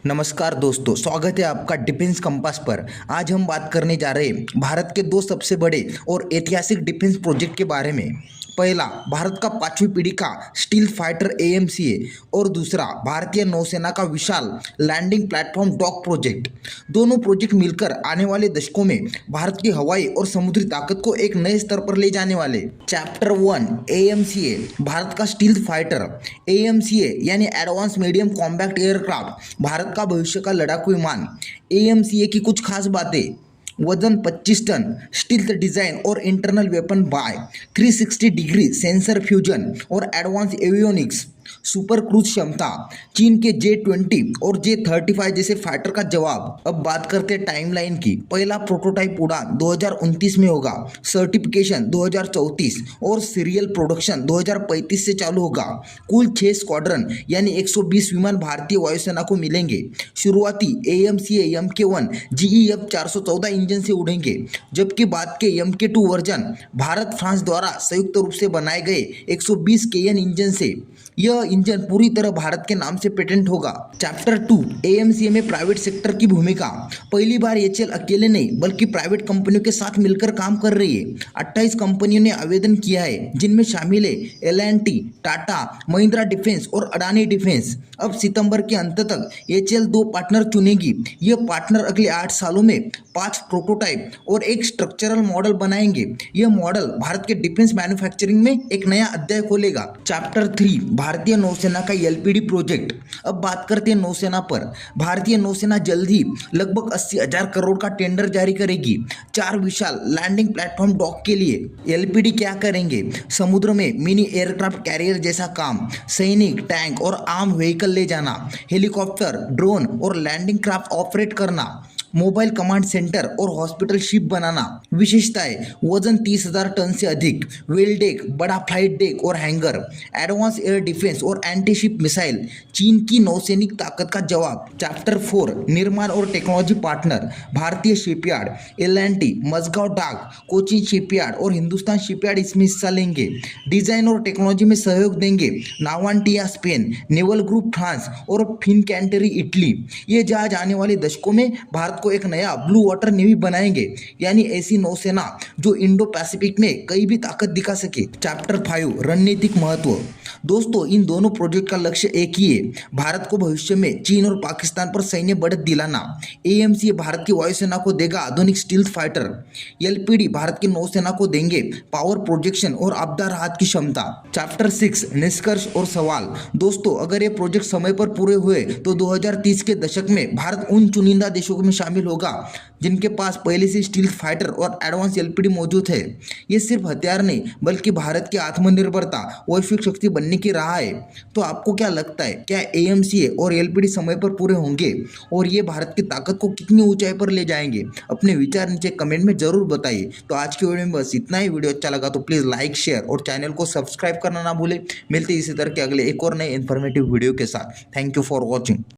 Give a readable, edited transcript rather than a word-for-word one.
नमस्कार दोस्तों, स्वागत है आपका डिफेंस कंपास पर। आज हम बात करने जा रहे हैं भारत के दो सबसे बड़े और ऐतिहासिक डिफेंस प्रोजेक्ट के बारे में। पहला, भारत का 5वीं पीढ़ी का स्टील फाइटर AMCA और दूसरा भारतीय नौसेना का विशाल लैंडिंग प्लेटफॉर्म डॉक प्रोजेक्ट। दोनों प्रोजेक्ट मिलकर आने वाले दशकों में भारत की हवाई और समुद्री ताकत को एक नए स्तर पर ले जाने वाले। चैप्टर 1, AMCA, भारत का स्टील फाइटर। AMCA यानी advance medium combat aircraft, Bharat का भविष्य का लड़ाकू विमान। AMCA की कुछ खास बातें: वजन 25 टन, स्टील्थ डिजाइन और internal weapon bye, 360 degree sensor fusion और एडवांस एवियोनिक्स, सुपर क्रूज क्षमता, चीन के J-20 और J-35 जैसे फाइटर का जवाब। अब बात करते हैं टाइमलाइन की। पहला प्रोटोटाइप उड़ान 2029 में होगा, सर्टिफिकेशन 2034 और सीरियल प्रोडक्शन 2035 से चालू होगा। कुल 6 स्क्वाड्रन यानी 120 विमान भारतीय वायुसेना को मिलेंगे। शुरुआती AMCA MK-1 GEF 414 इंजन से उड़ेंगे, जबकि बाद के MK-2 वर्जन भारत फ्रांस द्वारा संयुक्त रूप से बनाए गए 120 KN इंजन से। यह इंजन पूरी तरह भारत के नाम से पेटेंट होगा। चैप्टर 2, AMCA में प्राइवेट सेक्टर की भूमिका। पहली बार HAL अकेले नहीं बल्कि प्राइवेट कंपनियों के साथ मिलकर काम कर रही है। 28 कंपनियों ने आवेदन किया है, जिनमें शामिल है L&T, टाटा, महिंद्रा डिफेंस और अडानी डिफेंस। अब सितंबर के अंत तक HAL 2 पार्टनर चुनेगी। यह पार्टनर अगले 8 सालों में 5 प्रोटोटाइप और एक स्ट्रक्चरल मॉडल बनाएंगे। यह मॉडल भारत के डिफेंस मैन्युफैक्चरिंग में एक नया अध्याय खोलेगा। चैप्टर 3, भारतीय नौसेना का LPD प्रोजेक्ट। अब बात करते हैं नौसेना पर। भारतीय नौसेना जल्द ही लगभग 80,000 करोड़ का टेंडर जारी करेगी 4 विशाल लैंडिंग प्लेटफॉर्म डॉक के लिए। LPD क्या करेंगे? समुद्र में मिनी एयरक्राफ्ट कैरियर जैसा काम, सैनिक, टैंक और आर्म व्हीकल ले जाना, हेलीकॉप्टर, ड्रोन और लैंडिंग क्राफ्ट ऑपरेट करना, मोबाइल कमांड सेंटर और हॉस्पिटल शिप बनाना। विशेषताएं: वजन 30,000 टन से अधिक, वेल डेक, बड़ा फ्लाइट डेक और हैंगर, एडवांस एयर डिफेंस और एंटी शिप मिसाइल, चीन की नौसैनिक ताकत का जवाब। चैप्टर 4, निर्माण और टेक्नोलॉजी पार्टनर। भारतीय शिपयार्ड, L&T, मजगांव डाक, कोचीन शिपयार्ड और हिंदुस्तान शिपयार्ड इसमें हिस्सा लेंगे। डिजाइन और टेक्नोलॉजी में सहयोग देंगे नावांटिया स्पेन, नेवल ग्रुप फ्रांस और फिनकैंटरी इटली। ये जहाज आने वाले दशकों में भारत को एक नया ब्लू वाटर नेवी बनाएंगे, यानी ऐसी नौसेना जो इंडो पैसिफिक में कहीं भी ताकत दिखा सके। चैप्टर 5, रणनीतिक महत्व। दोस्तों, इन दोनों प्रोजेक्ट का लक्ष्य एक ही है, भारत को भविष्य में चीन और पाकिस्तान पर सैन्य बढ़त दिलाना। AMCA भारत की वायुसेना को देगा आधुनिक स्टील्थ फाइटर। LPD भारत की नौसेना को देंगे पावर प्रोजेक्शन और आपदा राहत की क्षमता। चैप्टर 6, निष्कर्ष और सवाल। दोस्तों, अगर ये प्रोजेक्ट समय पर पूरे हुए तो 2030 के दशक में भारत उन चुनिंदा देशों में शामिल होगा जिनके पास पहले से स्टील्थ फाइटर और एडवांस LPD मौजूद है। ये सिर्फ हथियार नहीं बल्कि भारत की आत्मनिर्भरता, वैश्विक शक्ति बनने की राह है। तो आपको क्या लगता है, क्या AMCA और LPD समय पर पूरे होंगे और ये भारत की ताकत को कितनी ऊंचाई पर ले जाएंगे? अपने विचार नीचे कमेंट में जरूर बताइए। तो आज की वीडियो में बस इतना ही। वीडियो अच्छा लगा तो प्लीज़ लाइक, शेयर और चैनल को सब्सक्राइब करना ना भूलें। मिलते इसी तरह के अगले एक और नए इन्फॉर्मेटिव वीडियो के साथ। Thank you for watching.